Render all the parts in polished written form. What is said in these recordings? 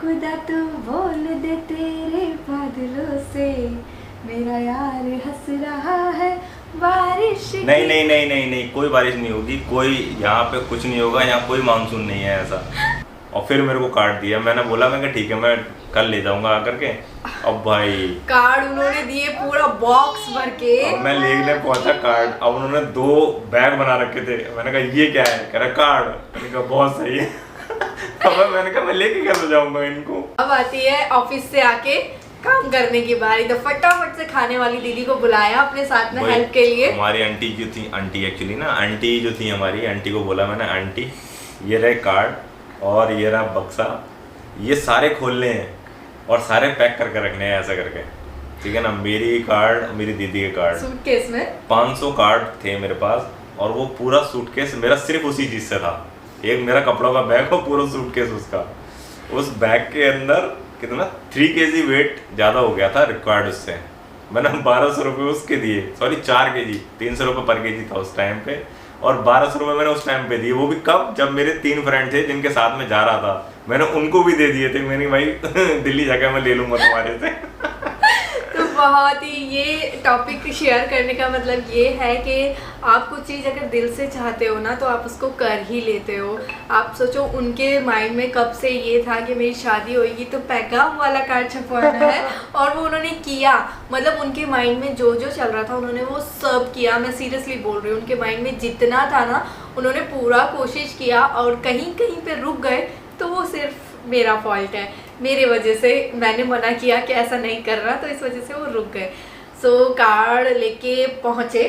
खुदा तू बोल दे तेरे बादलों से, मेरा यार हंस रहा है बारिश। नहीं नहीं नहीं नहीं नहीं, कोई बारिश नहीं होगी, कोई यहाँ पे कुछ नहीं होगा, यहाँ कोई मानसून नहीं है ऐसा। और फिर मेरे को कार्ड दिया, मैंने बोला मैं ठीक है मैं कल ले जाऊंगा आकर के। अब भाई कार्ड उन्होंने दिए पूरा बॉक्स भर के। अब मैं लेने पहुंचा कार्ड, अब उन्होंने 2 बैग बना रखे थे। मैंने कहा ये क्या है, कह रहा कार्ड। मैंने कहा बहुत सही है। अब मैंने कहा मैं लेके कैसे जाऊंगा इनको। अब आती है ऑफिस से आके काम करने की बारी, तो फटाफट से खाने वाली दीदी को बुलाया अपने साथ में हेल्प के लिए। हमारी आंटी जो थी, आंटी एक्चुअली ना, आंटी जो थी हमारी, आंटी को बोला मैंने आंटी ये रहे कार्ड और ये रहा बक्सा, ये सारे खोलने हैं और सारे पैक करके रखने हैं ऐसा करके, ठीक है ना। मेरी कार्ड, मेरी दीदी के कार्ड, सूटकेस में 500 कार्ड थे मेरे पास, और वो पूरा सूटकेस मेरा सिर्फ उसी चीज से था। एक मेरा कपड़ों का बैग और पूरा सूटकेस उसका। उस बैग के अंदर कितना 3 kg वेट ज़्यादा हो गया था रिक्वायर्ड उससे। मैंने 1200 रुपये उसके दिए, सॉरी 4 kg, 300 रुपये पर केजी था उस टाइम पे, और 1200 रुपये मैंने उस टाइम पे दिए। वो भी कब, जब मेरे 3 फ्रेंड थे जिनके साथ में जा रहा था, मैंने उनको भी दे दिए थे। मैंने भाई दिल्ली जाकर मैं ले लूँगा तुम्हारे से। तो बहुत ही ये टॉपिक शेयर करने का मतलब ये है कि आप कुछ चीज़ अगर दिल से चाहते हो ना तो आप उसको कर ही लेते हो। आप सोचो उनके माइंड में कब से ये था कि मेरी शादी होगी तो पैगाम वाला कार्ड छपवाना है, और वो उन्होंने किया। मतलब उनके माइंड में जो जो चल रहा था उन्होंने वो सब किया। मैं सीरियसली बोल रही हूँ, उनके माइंड में जितना था ना उन्होंने पूरा कोशिश किया, और कहीं कहीं पे रुक गए तो वो सिर्फ मेरा फॉल्ट है, मेरे वजह से मैंने मना किया कि ऐसा नहीं कर रहा, तो इस वजह से वो रुक गए। सो कार्ड लेके पहुँचे।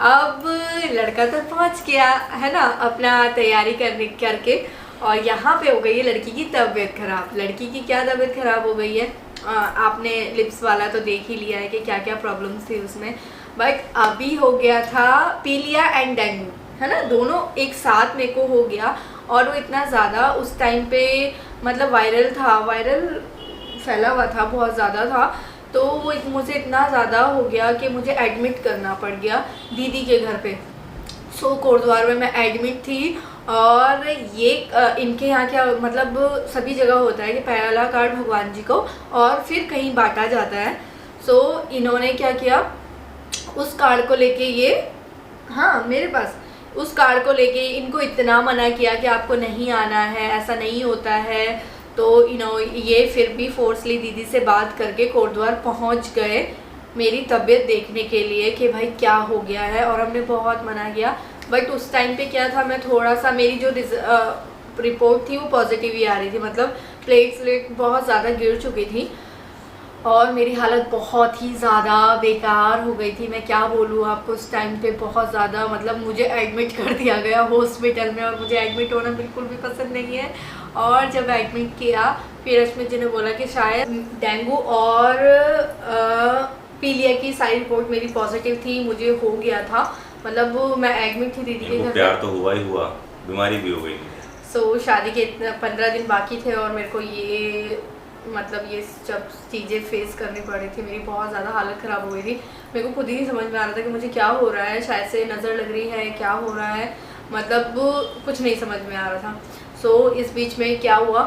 अब लड़का तो पहुँच गया है ना अपना तैयारी करके, और यहाँ पे हो गई है लड़की की तबीयत खराब। लड़की की क्या तबीयत खराब हो गई है, आपने लिप्स वाला तो देख ही लिया है कि क्या क्या प्रॉब्लम्स थी उसमें। बट अभी हो गया था पीलिया एंड डेंगू, है ना, दोनों एक साथ मेरे को हो गया। और वो इतना ज़्यादा उस टाइम पे मतलब वायरल फैला हुआ था, बहुत ज़्यादा था। तो वो मुझे इतना ज़्यादा हो गया कि मुझे एडमिट करना पड़ गया दीदी के घर पे। सो कोटद्वार में मैं एडमिट थी। और ये इनके यहाँ क्या मतलब सभी जगह होता है कि पहला कार्ड भगवान जी को और फिर कहीं बांटा जाता है। सो इन्होंने क्या किया, उस कार्ड को लेके ये, हाँ मेरे पास उस कार्ड को लेके इनको इतना मना किया कि आपको नहीं आना है, ऐसा नहीं होता है। तो ये फिर भी फोर्सली दीदी से बात करके कोटद्वार पहुंच गए मेरी तबीयत देखने के लिए कि भाई क्या हो गया है। और हमने बहुत मना किया, बट उस टाइम पे क्या था, मैं थोड़ा सा, मेरी जो रिपोर्ट थी वो पॉजिटिव ही आ रही थी, मतलब प्लेटलेट बहुत ज़्यादा गिर चुकी थी और मेरी हालत बहुत ही ज़्यादा बेकार हो गई थी। मैं क्या बोलूँ आपको, उस टाइम पे बहुत ज़्यादा, मतलब मुझे एडमिट कर दिया गया हॉस्पिटल में, और मुझे एडमिट होना बिल्कुल भी पसंद नहीं है। और जब एडमिट किया फिर अश्मित जी ने बोला कि शायद डेंगू और पीलिया की सारी रिपोर्ट मेरी पॉजिटिव थी, मुझे हो गया था। मतलब मैं एडमिट थी दीदी के घर। प्यार तो हुआ ही हुआ, बीमारी भी हो गई। सो शादी के 15 दिन बाकी थे और मेरे को ये मतलब ये सब चीज़ें फेस करनी पड़ रही थी। मेरी बहुत ज़्यादा हालत ख़राब हो गई थी। मेरे को खुद ही नहीं समझ में आ रहा था कि मुझे क्या हो रहा है, शायद से नज़र लग रही है, क्या हो रहा है, मतलब कुछ नहीं समझ में आ रहा था। सो इस बीच में क्या हुआ,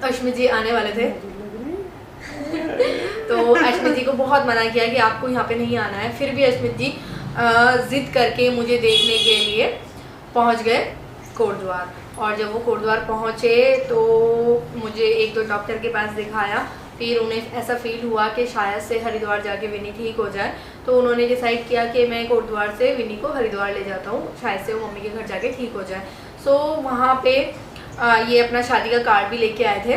अश्मित जी आने वाले थे। तो अश्मित जी को बहुत मना किया कि आपको यहाँ पे नहीं आना है, फिर भी अश्मित जी ज़िद करके मुझे देखने के लिए पहुँच गए कोटद्वार। और जब वो कोटद्वार पहुँचे तो मुझे 1-2 डॉक्टर के पास दिखाया, फिर उन्हें ऐसा फील हुआ कि शायद से हरिद्वार जाके विनी ठीक हो जाए। तो उन्होंने डिसाइड किया कि मैं कोटद्वार से विनी को हरिद्वार ले जाता हूँ, शायद से वो मम्मी के घर जाके ठीक हो जाए। सो वहाँ पे ये अपना शादी का कार्ड भी लेके आए थे।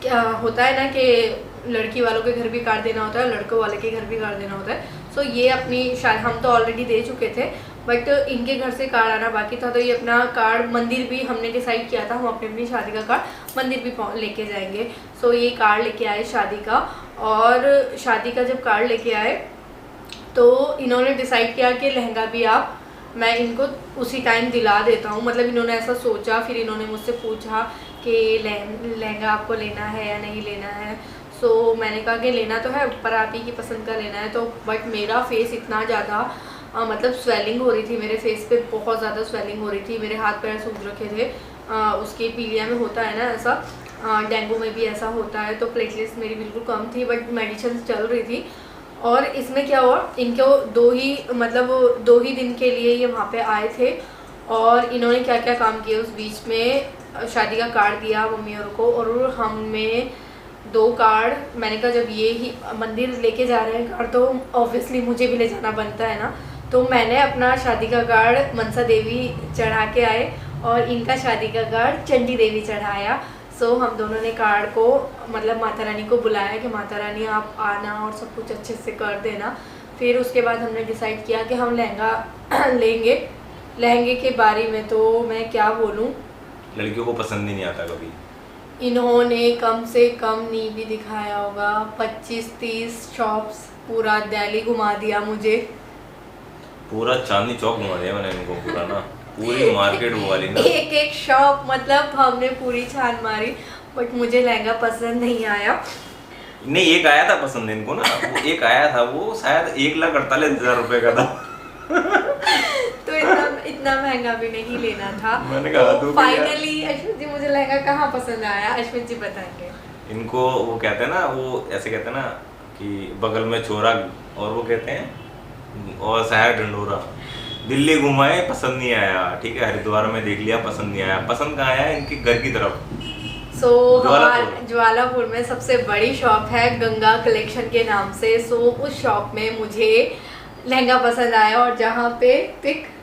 क्या होता है ना कि लड़की वालों के घर भी कार्ड देना होता है, लड़कों वाले के घर भी कार्ड देना होता है। सो ये अपनी हम तो ऑलरेडी दे चुके थे, बट इनके घर से कार्ड आना बाकी था। तो ये अपना कार्ड, मंदिर भी हमने डिसाइड किया था हम अपनी शादी का कार्ड मंदिर भी लेके जाएंगे। सो ये कार्ड लेके आए शादी का, और शादी का जब कार्ड लेके आए तो इन्होंने डिसाइड किया कि लहंगा भी मैं इनको उसी टाइम दिला देता हूँ। मतलब इन्होंने ऐसा सोचा, फिर इन्होंने मुझसे पूछा कि लहंगा आपको लेना है या नहीं लेना है। सो मैंने कहा कि लेना तो है, पर आप ही की पसंद का लेना है। तो बट मेरा फेस इतना ज़्यादा मतलब स्वेलिंग हो रही थी, मेरे फेस पे बहुत ज़्यादा स्वेलिंग हो रही थी, मेरे हाथ पैर सूज रखे थे। उसके पीलिया में होता है ना ऐसा, डेंगू में भी ऐसा होता है। तो प्लेटलेट्स मेरी बिल्कुल कम थी, बट मेडिसिन चल रही थी। और इसमें क्या हुआ, इनको 2 ही दिन के लिए ये वहाँ पे आए थे, और इन्होंने क्या क्या काम किया उस बीच में। शादी का कार्ड दिया मम्मी और को, और हमें 2 कार्ड, मैंने कहा जब ये ही मंदिर लेके जा रहे हैं कार्ड तो ऑब्वियसली मुझे भी ले जाना बनता है ना। तो मैंने अपना शादी का कार्ड मनसा देवी चढ़ा के आए, और इनका शादी का कार्ड चंडी देवी चढ़ाया। सो हम दोनों ने कार्ड को मतलब माता रानी को बुलाया कि माता रानी आप आना और सब कुछ अच्छे से कर देना। फिर उसके बाद हमने डिसाइड किया कि हम लहंगा लेंगे। लहंगे के बारे में तो मैं क्या बोलूँ, लड़कियों को पसंद ही नहीं आता कभी। इन्होंने कम से कम नहीं भी दिखाया होगा 25-30 शॉप्स, पूरा दिल्ली घुमा दिया मुझे। पूरा चांदनी चौक घुमा दिया मैंने इनको, पूरा ना पूरी मार्केट वो वाली ना, एक शॉप, मतलब हमने पूरी छान मारी, बट मुझे लहंगा पसंद नहीं आया। नहीं एक आया था पसंद इनको ना, वो एक आया था वो शायद 1,48,000 रुपए का था। तो इतना महंगा भी नहीं लेना था। मैंने कहा तो फाइनली अश्वित जी, मुझे लहंगा कहाँ पसंद आया, अश्वित जी बताएंगे। इनको वो कहते हैं ना, वो ऐसे कहते हैं ना कि बगल में छोरा, और वो कहते हैं और शहर ढंढोरा। दिल्ली घुमाए पसंद नहीं आया, ठीक है, हरिद्वार में देख लिया पसंद नहीं आया, पसंद कहाँ आया इनके घर की तरफ। सो ज्वालापुर में सबसे बड़ी शॉप है गंगा कलेक्शन के नाम से। सो उस शॉप में मुझे लहंगा पसंद आया, और जहाँ पे पिक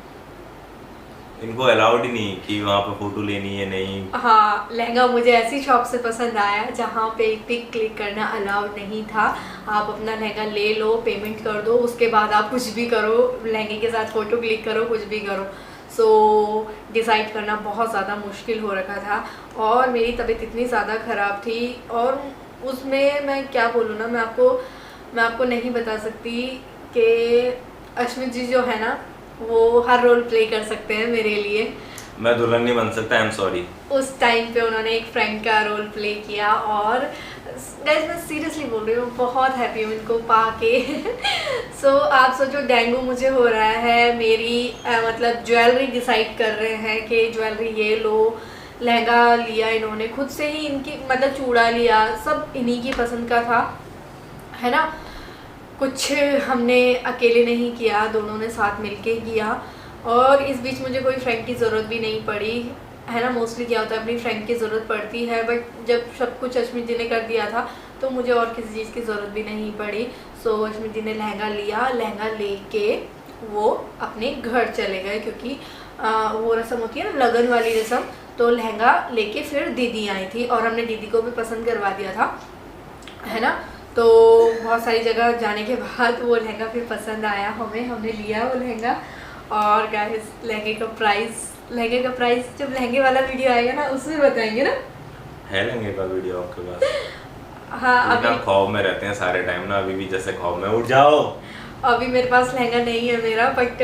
इनको अलाउड ही नहीं कि वहाँ पे फोटो लेनी है, नहीं। हाँ, लहंगा मुझे ऐसी शॉप से पसंद आया जहाँ पे पिक क्लिक करना अलाउड नहीं था। आप अपना लहंगा ले लो, पेमेंट कर दो, उसके बाद आप कुछ भी करो, लहंगे के साथ फ़ोटो क्लिक करो, कुछ भी करो। सो डिसाइड करना बहुत ज़्यादा मुश्किल हो रखा था, और मेरी तबीयत इतनी ज़्यादा ख़राब थी, और उसमें मैं क्या बोलूँ ना, मैं आपको नहीं बता सकती कि अश्वित जी जो है ना, वो हर रोल प्ले कर सकते हैं मेरे लिए। मैं दुल्हन नहीं बन सकता, आई एम सॉरी। उस टाइम पे उन्होंने एक फ्रेंड का रोल प्ले किया, और गाइस मैं सीरियसली बोल रही हूँ, बहुत हैप्पी हूँ इनको पाके। सो आप सोचो, डेंगू मुझे हो रहा है, मेरी मतलब ज्वेलरी डिसाइड कर रहे हैं कि ज्वेलरी ये लो, लहंगा लिया इन्होंने खुद से ही, इनकी मतलब चूड़ा लिया, सब इन्हीं की पसंद का था, है ना। कुछ हमने अकेले नहीं किया, दोनों ने साथ मिलके किया, और इस बीच मुझे कोई फ्रेंड की ज़रूरत भी नहीं पड़ी, है ना। मोस्टली क्या होता है, अपनी फ्रेंड की ज़रूरत पड़ती है, बट जब सब कुछ अश्वित जी ने कर दिया था तो मुझे और किसी चीज़ की ज़रूरत भी नहीं पड़ी। सो अश्वित जी ने लहंगा लिया, लहंगा लेके वो अपने घर चले गए, क्योंकि वो रस्म होती है ना, लगन वाली रस्म। तो लहंगा लेके फिर दीदी आई थी, और हमने दीदी को भी पसंद करवा दिया था, है ना। तो बहुत सारी जगह जाने के बाद वो लहंगा फिर पसंद आया हमें, हमने लिया वो लहंगा। और गाइस लहंगे का प्राइस जब लहंगे वाला वीडियो आएगा ना, उसमें बताएंगे ना। है लहंगे का वीडियो आपके पास? हाँ, अभी ख्वाब में रहते हैं सारे टाइम ना, अभी भी जैसे ख्वाब में उठ जाओ। अभी मेरे पास लहंगा नहीं है मेरा, बट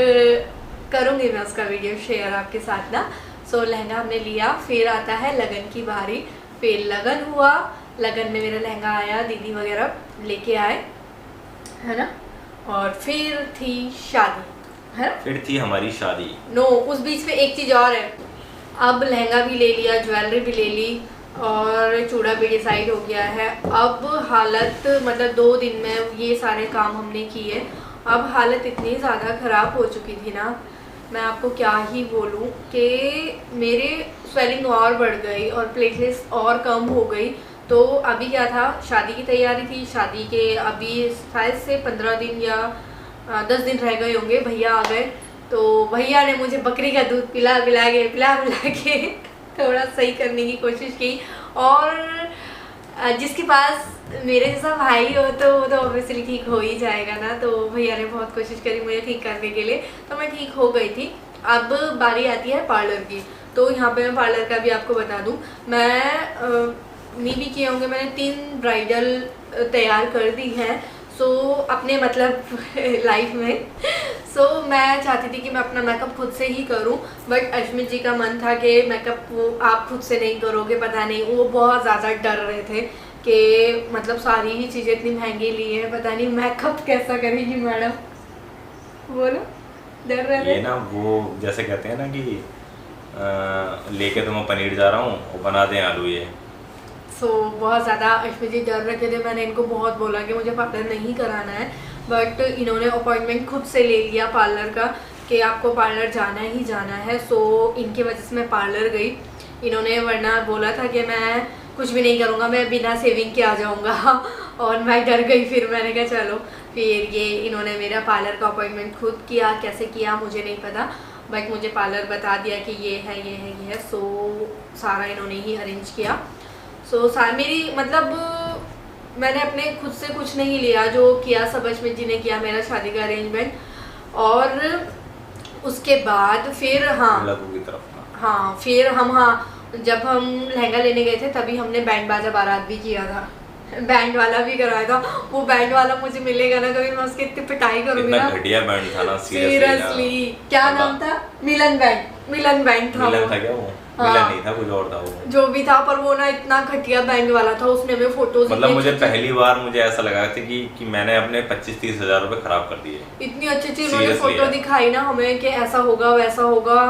करूँगी मैं उसका वीडियो शेयर आपके साथ ना। सो लहंगा हमने लिया, फिर आता है लगन की बारी। फिर लगन हुआ, लगन में मेरा लहंगा आया, दीदी वगैरह लेके आए, है ना। और फिर थी शादी, है ना। फिर थी हमारी शादी। नो, उस बीच में एक चीज़ और है। अब लहंगा भी ले लिया, ज्वेलरी भी ले ली, और चूड़ा भी डिसाइड हो गया है। अब हालत मतलब 2 दिन में ये सारे काम हमने किए, अब हालत इतनी ज़्यादा ख़राब हो चुकी थी ना, मैं आपको क्या ही बोलूँ कि मेरे स्वेलिंग और बढ़ गई और प्लेटलेट्स और कम हो गई। तो अभी क्या था, शादी की तैयारी थी, शादी के अभी शायद से 15 दिन या 10 दिन रह गए होंगे, भैया आ गए। तो भैया ने मुझे बकरी का दूध पिला के थोड़ा सही करने की कोशिश की, और जिसके पास मेरे जैसा भाई हो तो वो तो ऑब्वियसली ठीक हो ही जाएगा ना। तो भैया ने बहुत कोशिश करी मुझे ठीक करने के लिए, तो मैं ठीक हो गई थी। अब बारी आती है पार्लर की। तो यहाँ पे मैं पार्लर का भी आपको बता दूँ, मैं नहीं भी किए होंगे, मैंने 3 ब्राइडल तैयार कर दी हैं। सो अपने मतलब लाइफ में मैं चाहती थी कि मैं अपना मेकअप खुद से ही करूं, बट अश्वित जी का मन था कि मेकअप वो आप खुद से नहीं करोगे, पता नहीं, वो बहुत ज़्यादा डर रहे थे कि मतलब सारी ही चीज़ें इतनी महंगी ली है, पता नहीं मेकअप कैसा करेगी मैडम, बोलो। डर रहे थे ये ना, वो जैसे कहते हैं ना कि लेके तो मैं पनीर जा रहा हूँ और बना दें आलू ये। बहुत ज़्यादा अश्विन जी डर रखे थे। मैंने इनको बहुत बोला कि मुझे पार्लर नहीं कराना है, बट इन्होंने अपॉइंटमेंट खुद से ले लिया पार्लर का कि आपको पार्लर जाना ही जाना है। इनकी वजह से मैं पार्लर गई। इन्होंने वरना बोला था कि मैं कुछ भी नहीं करूँगा, मैं बिना सेविंग के आ जाऊँगा और मैं डर गई। फिर मैंने कहा चलो, फिर ये इन्होंने मेरा पार्लर का अपॉइंटमेंट खुद किया। कैसे किया मुझे नहीं पता, बट मुझे पार्लर बता दिया कि ये है ये है ये है। सारा इन्होंने ही अरेंज किया। मेरी मतलब मैंने अपने खुद से कुछ नहीं लिया, जो किया सब अश्विन जी ने किया, मेरा शादी का अरेंजमेंट। और उसके बाद फिर की तरफ फिर जब हम लहंगा लेने गए थे तभी हमने बैंड बाजा बारात भी किया था, बैंड वाला भी करवाया था। वो बैंड वाला मुझे मिलेगा ना कभी, मैं उसकी इतनी पिटाई करूंगी ना। घटिया बैंड था ना, सीरियसली। क्या नाम था? मिलन बैंड था। मिलन था क्या वो? मिलन नहीं था, कुछ और था वो। जो भी था, पर वो ना इतना घटिया बैंड वाला था। उसने हमें फोटोज, मतलब मुझे पहली बार मुझे ऐसा लगा था कि मैंने अपने 25-30 हज़ार रुपए खराब कर दिए। इतनी अच्छी उन्होंने फोटो दिखाई ना हमें कि ऐसा होगा वैसा होगा।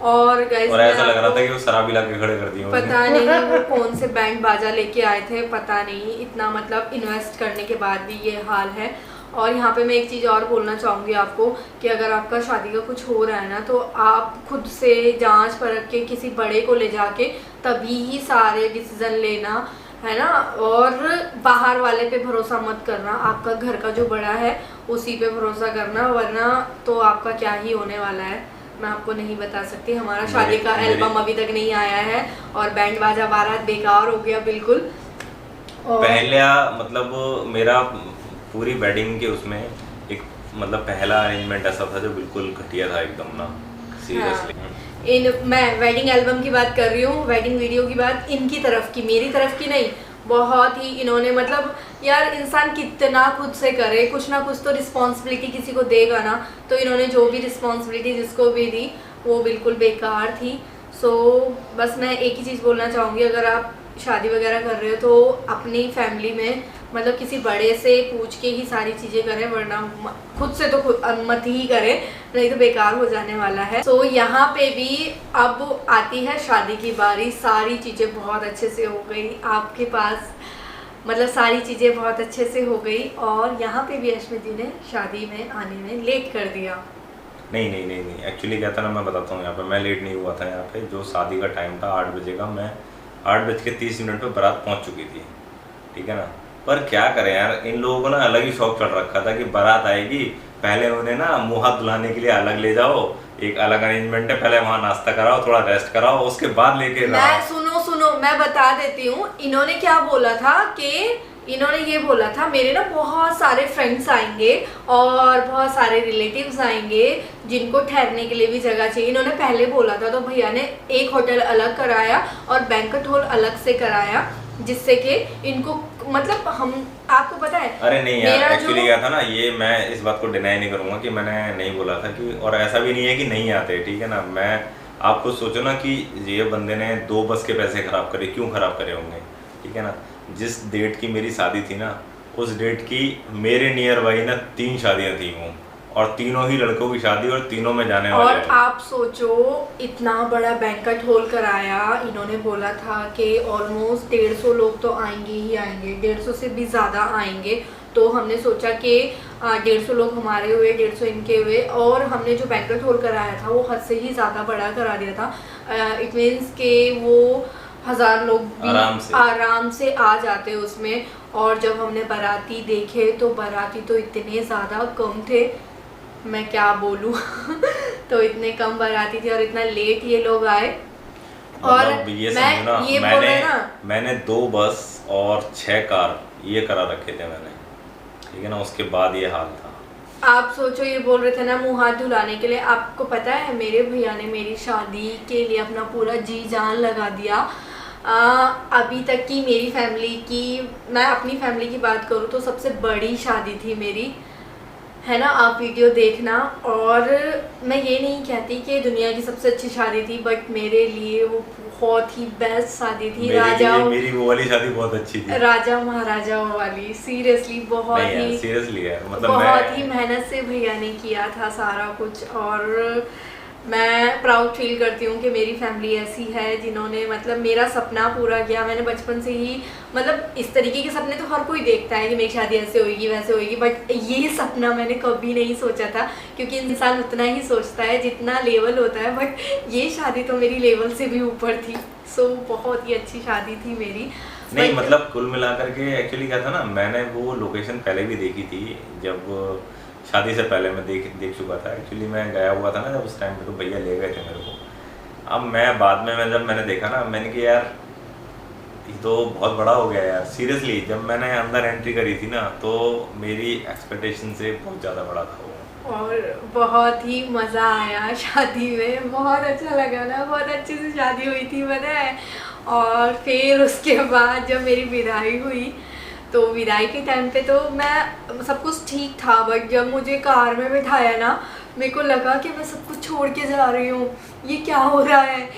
और ऐसा लग रहा था कि वो शराबी लाके खड़े कर दिए। पता नहीं वो कौन से बैंड बाजा लेके आए थे, पता नहीं। इतना मतलब इन्वेस्ट करने के बाद भी ये हाल है। और यहाँ पे मैं एक चीज़ और बोलना चाहूँगी आपको कि अगर आपका शादी का कुछ हो रहा है ना, तो आप खुद से जांच परख के किसी बड़े को ले जाके तभी ही सारे डिसीजन लेना, है ना। और बाहर वाले पे भरोसा मत करना, आपका घर का जो बड़ा है उसी पे भरोसा करना, वरना तो आपका क्या ही होने वाला है मैं आपको नहीं बता सकती। हमारा शादी का एल्बम अभी तक नहीं आया है और बैंड बाजा बारात बेकार हो गया बिल्कुल। पहला मतलब मेरा पूरी वेडिंग के उसमें एक मतलब पहला अरेंजमेंट ऐसा था जो बिल्कुल घटिया था एकदम ना, सीरियसली। मैं वेडिंग एल्बम की बात कर रही हूँ, वेडिंग वीडियो की बात इनकी तरफ की, मेरी तरफ की नहीं। बहुत ही इन्होंने मतलब यार इंसान कितना खुद से करे, कुछ ना कुछ तो रिस्पॉन्सिबिलिटी किसी को देगा ना। तो इन्होंने जो भी रिस्पॉन्सिबिलिटी जिसको भी दी वो बिल्कुल बेकार थी। बस मैं एक ही चीज़ बोलना चाहूँगी, अगर आप शादी वगैरह कर रहे हो तो अपनी फैमिली में मतलब किसी बड़े से पूछ के ही सारी चीज़ें करें, वरना खुद से तो मत ही करें, नहीं तो बेकार हो जाने वाला है। यहाँ पे भी अब आती है शादी की बारी। सारी चीज़ें बहुत अच्छे से हो गई आपके पास, मतलब सारी चीज़ें बहुत अच्छे से हो गई। और यहाँ पे भी अश्विन जी ने शादी में आने में लेट कर दिया। नहीं एक्चुअली क्या था ना, मैं बताता हूँ। यहाँ पे मैं लेट नहीं हुआ था। यहाँ पे जो शादी का टाइम था 8 बजे का, मैं 8:30 पे बारात पहुँच चुकी थी, ठीक है ना। पर क्या करें यार, इन लोगों को ना अलग ही शौक चढ़ रखा था कि बारात आएगी, पहले उन्हें ना मुँह हाथ धुलाने के लिए अलग ले जाओ, एक अलग अरेंजमेंट है, पहले वहाँ नाश्ता कराओ, थोड़ा रेस्ट कराओ, उसके बाद लेके सुनो मैं बता देती हूँ। इन्होंने क्या बोला था कि इन्होंने ये बोला था मेरे ना बहुत सारे फ्रेंड्स आएंगे और बहुत सारे रिलेटिव्स आएंगे जिनको ठहरने के लिए भी जगह चाहिए, इन्होंने पहले बोला था। तो भैया ने एक होटल अलग कराया और बैंक्वेट हॉल अलग से कराया, जिससे कि इनको मतलब हम आपको पता है। अरे नहीं यार, एक्चुअली क्या था ना, ये मैं इस बात को डिनाई नहीं करूँगा कि मैंने नहीं बोला था कि, और ऐसा भी नहीं है कि नहीं आते, ठीक है ना। मैं आपको सोचो ना कि ये बंदे ने 2 बस के पैसे खराब करे, क्यों खराब करे होंगे, ठीक है ना। जिस डेट की मेरी शादी थी ना, उस डेट की मेरे नियर बाई ना 3 शादियाँ थी वो, और तीनों ही लड़कों की शादी और तीनों में जाने वाले। और आप सोचो इतना बड़ा बैंक्वेट हॉल कराया, इन्होंने बोला था कि ऑलमोस्ट 150 लोग तो आएंगे ही आएंगे, 150 से भी ज़्यादा आएंगे। तो हमने सोचा कि 150 लोग हमारे हुए, 150 इनके हुए, और हमने जो बैंक्वेट हॉल कराया था वो हद से ही ज़्यादा बड़ा करा दिया था। इट मीन्स के वो 1000 लोग भी आराम से आ जाते उसमें। और जब हमने बाराती देखे तो बाराती तो इतने ज़्यादा कम थे, मैं क्या बोलूँ तो इतने कम बाराती थी और इतना लेट ये लोग आए। और मैंने 2 बस और 6 कार ये करा रखे थे मैंने, ठीक है ना। उसके बाद ये हाल था। आप सोचो, ये बोल रहे थे ना मुँह हाथ धुलाने के लिए। आपको पता है मेरे भैया ने मेरी शादी के लिए अपना पूरा जी जान लगा दिया। अभी तक की मेरी फैमिली की, मैं अपनी फैमिली की बात करूँ तो सबसे बड़ी शादी थी मेरी, है ना। आप वीडियो देखना। और मैं ये नहीं कहती कि दुनिया की सबसे अच्छी शादी थी, बट मेरे लिए वो बहुत ही बेस्ट शादी थी। मेरी वो वाली शादी बहुत अच्छी थी, राजा महाराजाओं वाली। सीरियसली बहुत ही सीरियसली है, मतलब बहुत ही मेहनत से भैया ने किया था सारा कुछ। और मैं प्राउड फील करती हूँ कि मेरी फैमिली ऐसी है जिन्होंने मतलब मेरा सपना पूरा किया। मैंने बचपन से ही मतलब इस तरीके के सपने तो हर कोई देखता है कि मेरी शादी ऐसे होगी वैसे होगी, बट ये सपना मैंने कभी नहीं सोचा था, क्योंकि इंसान उतना ही सोचता है जितना लेवल होता है, बट ये शादी तो मेरी लेवल से भी ऊपर थी। सो बहुत ही अच्छी शादी थी मेरी। नहीं मतलब कुल मिलाकर के एक्चुअली क्या था ना, मैंने वो लोकेशन पहले भी देखी थी, जब शादी से पहले मैं देख चुका था। एक्चुअली मैं गया हुआ था ना जब उस टाइम पे, तो भैया ले गए थे मेरे को। अब मैं बाद में जब मैंने देखा ना, मैंने कहा यार ये तो बहुत बड़ा हो गया यार। सीरियसली जब मैंने अंदर एंट्री करी थी ना, तो मेरी एक्सपेक्टेशन से बहुत ज़्यादा बड़ा था वो। और बहुत ही मज़ा आया शादी में, बहुत अच्छा लगा ना, बहुत अच्छी से शादी हुई थी पता है। और फिर उसके बाद जब मेरी विदाई हुई, तो विदाई के टाइम पे तो मैं सब कुछ ठीक था, बट जब मुझे कार में बिठाया ना, मेरे को लगा कि मैं सब कुछ छोड़ के जा रही हूँ, ये क्या हो रहा है।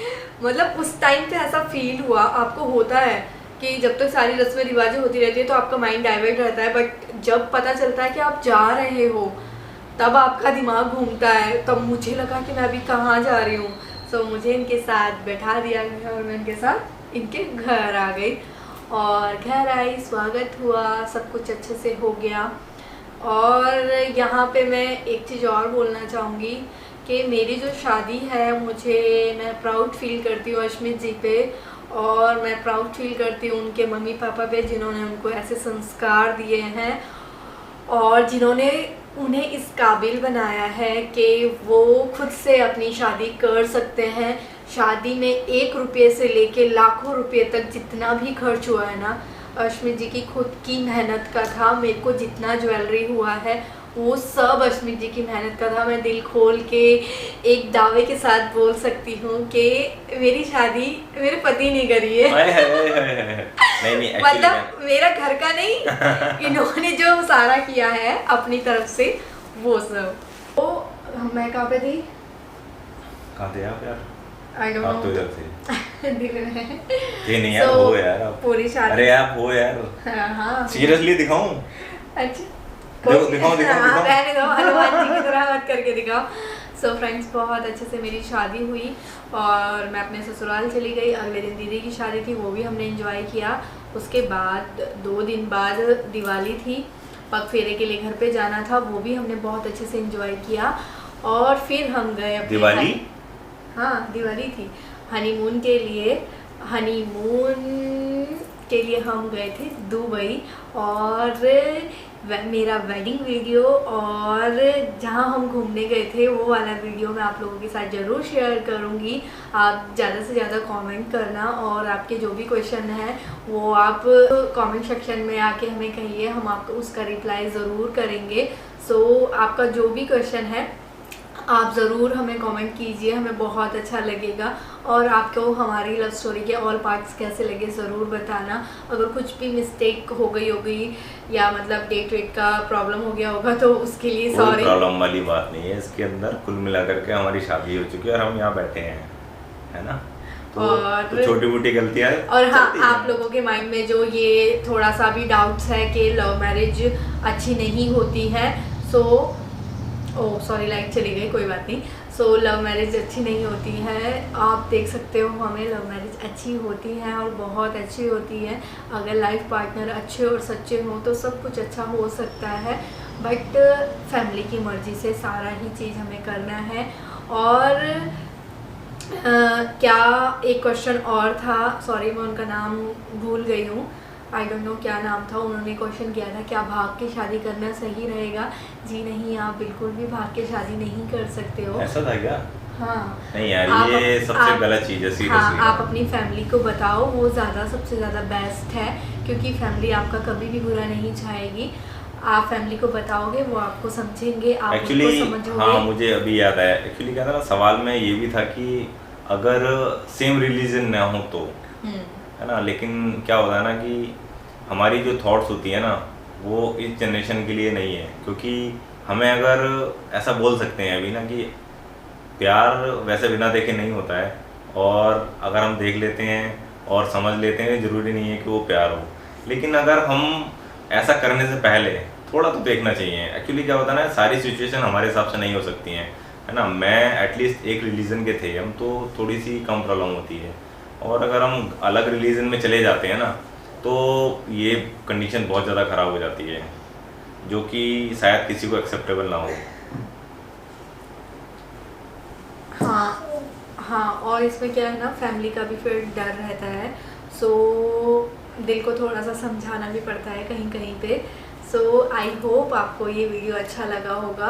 मतलब उस टाइम पे ऐसा फील हुआ। आपको होता है कि जब तक सारी रस्में रिवाजें होती रहती है तो आपका माइंड डाइवर्ट रहता है, बट जब पता चलता है कि आप जा रहे हो तब आपका दिमाग घूमता है। तब मुझे लगा कि मैं अभी कहाँ जा रही हूँ। सो मुझे इनके साथ बैठा दिया गया और मैं इनके साथ इनके घर आ गई, और घर आई, स्वागत हुआ, सब कुछ अच्छे से हो गया। और यहाँ पे मैं एक चीज़ और बोलना चाहूँगी कि मेरी जो शादी है, मैं प्राउड फील करती हूँ अश्मित जी पे, और मैं प्राउड फील करती हूँ उनके मम्मी पापा पे, जिन्होंने उनको ऐसे संस्कार दिए हैं और जिन्होंने उन्हें इस काबिल बनाया है कि वो खुद से अपनी शादी कर सकते हैं। शादी में 1 रुपये से लेके लाखों रुपये तक जितना भी खर्च हुआ है ना, अश्मित जी की खुद की मेहनत का था। मेरे को जितना ज्वेलरी हुआ है वो सब अश्मित जी की मेहनत का था। मैं दिल खोल के एक दावे के साथ बोल सकती हूँ कि मेरी शादी मेरे पति ने करी है। नहीं मतलब मेरा घर का नहीं, इन्होंने जो सारा किया है अपनी तरफ से वो सब। तो मैं कहाँ पे थी? कहाँ थे आप यार? आई डोंट आप तो नो। इधर थे। दिल में थे नहीं यार, हो यार आप। पूरी शादी। अरे आप हो यार। हाँ सीरियसली दिखाऊं? अच्छा दिखाओ। रहने दो, हनुमान जी की तरह मत करके दिखाओ। सो फ्रेंड्स, बहुत अच्छे से मेरी शादी हुई और मैं अपने ससुराल चली गई। अगले दिन दीदी की शादी थी, वो भी हमने एंजॉय किया। उसके बाद 2 दिन बाद दिवाली थी, पग फेरे के लिए घर पे जाना था, वो भी हमने बहुत अच्छे से एंजॉय किया। और फिर हम गए अपने दिवाली? हाँ दिवाली थी। हनीमून के लिए हम गए थे दुबई, और मेरा वेडिंग वीडियो और जहाँ हम घूमने गए थे वो वाला वीडियो मैं आप लोगों के साथ ज़रूर शेयर करूँगी। आप ज़्यादा से ज़्यादा कमेंट करना, और आपके जो भी क्वेश्चन है वो आप कमेंट सेक्शन में आके हमें कहिए, हम आपको उसका रिप्लाई ज़रूर करेंगे। सो आपका जो भी क्वेश्चन है आप ज़रूर हमें कमेंट कीजिए, हमें बहुत अच्छा लगेगा। और आपको हमारी लव स्टोरी के ऑल पार्ट्स कैसे लगे ज़रूर बताना। अगर कुछ भी मिस्टेक हो गई होगी या मतलब डेट वेट का प्रॉब्लम हो गया होगा तो उसके लिए सॉरी। प्रॉब्लम वाली बात नहीं है इसके अंदर। कुल मिलाकर के हमारी शादी हो चुकी है और हम यहाँ बैठे हैं, है ना। तो छोटी मोटी गलतियाँ। और हाँ, आप लोगों के माइंड में जो ये थोड़ा सा भी डाउट्स है कि लव मैरिज अच्छी नहीं होती है, सॉरी लाइट चली गई, कोई बात नहीं। लव मैरिज अच्छी नहीं होती है, आप देख सकते हो हमें लव मैरिज अच्छी होती है और बहुत अच्छी होती है। अगर लाइफ पार्टनर अच्छे और सच्चे हों तो सब कुछ अच्छा हो सकता है, बट फैमिली की मर्ज़ी से सारा ही चीज़ हमें करना है। और क्या एक क्वेश्चन और था, सॉरी मैं उनका नाम भूल गई हूँ, आई डोंट नो क्या नाम था। उन्होंने क्वेश्चन किया था क्या भाग के शादी करना सही रहेगा? जी नहीं, आप बिल्कुल भी भाग के शादी नहीं कर सकते हो। ऐसा था क्या? हाँ नहीं यार, ये सबसे गलत चीज़ है सीरियसली। हाँ, आप अपनी फैमिली को बताओ, वो सबसे ज़्यादा बेस्ट है, क्योंकि फैमिली आपका कभी भी बुरा नहीं चाहेगी। आप फैमिली को बताओगे, वो आपको समझेंगे, आप उनको समझोगे। हाँ, मुझे अभी याद आया। एक्चुअली क्या था ना, सवाल में ये भी था कि अगर सेम रिलीजन ना हो तो, है ना। लेकिन क्या होता है ना कि हमारी जो थॉट्स होती है ना, वो इस जनरेशन के लिए नहीं है। क्योंकि हमें अगर ऐसा बोल सकते हैं अभी ना कि प्यार वैसे बिना देखे नहीं होता है, और अगर हम देख लेते हैं और समझ लेते हैं, ज़रूरी नहीं है कि वो प्यार हो। लेकिन अगर हम ऐसा करने से पहले थोड़ा तो देखना चाहिए। एक्चुअली क्या होता है ना, सारी सिचुएशन हमारे हिसाब से नहीं हो सकती हैं, है ना। मैं एटलीस्ट एक रिलीजन के थे हम, तो थोड़ी सी कम प्रॉब्लम होती है, और अगर हम अलग रिलीजन में चले जाते हैं ना तो ये कंडीशन बहुत ज़्यादा ख़राब हो जाती है, जो कि शायद किसी को एक्सेप्टेबल ना हो। हाँ हाँ, और इसमें क्या है ना, फैमिली का भी फिर डर रहता है, सो दिल को थोड़ा सा समझाना भी पड़ता है कहीं कहीं पे। सो आई होप आपको ये वीडियो अच्छा लगा होगा।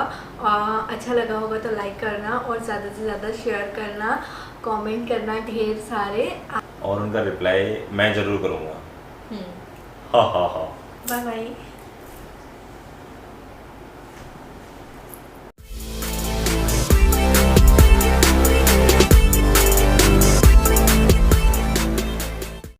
अच्छा लगा होगा तो लाइक करना और ज़्यादा से ज़्यादा शेयर करना, कमेंट करना ढेर सारे। और उनका रिप्लाई मैं ज़रूर करूँगा। हम्म, हाँ हाँ हाँ। Bye bye.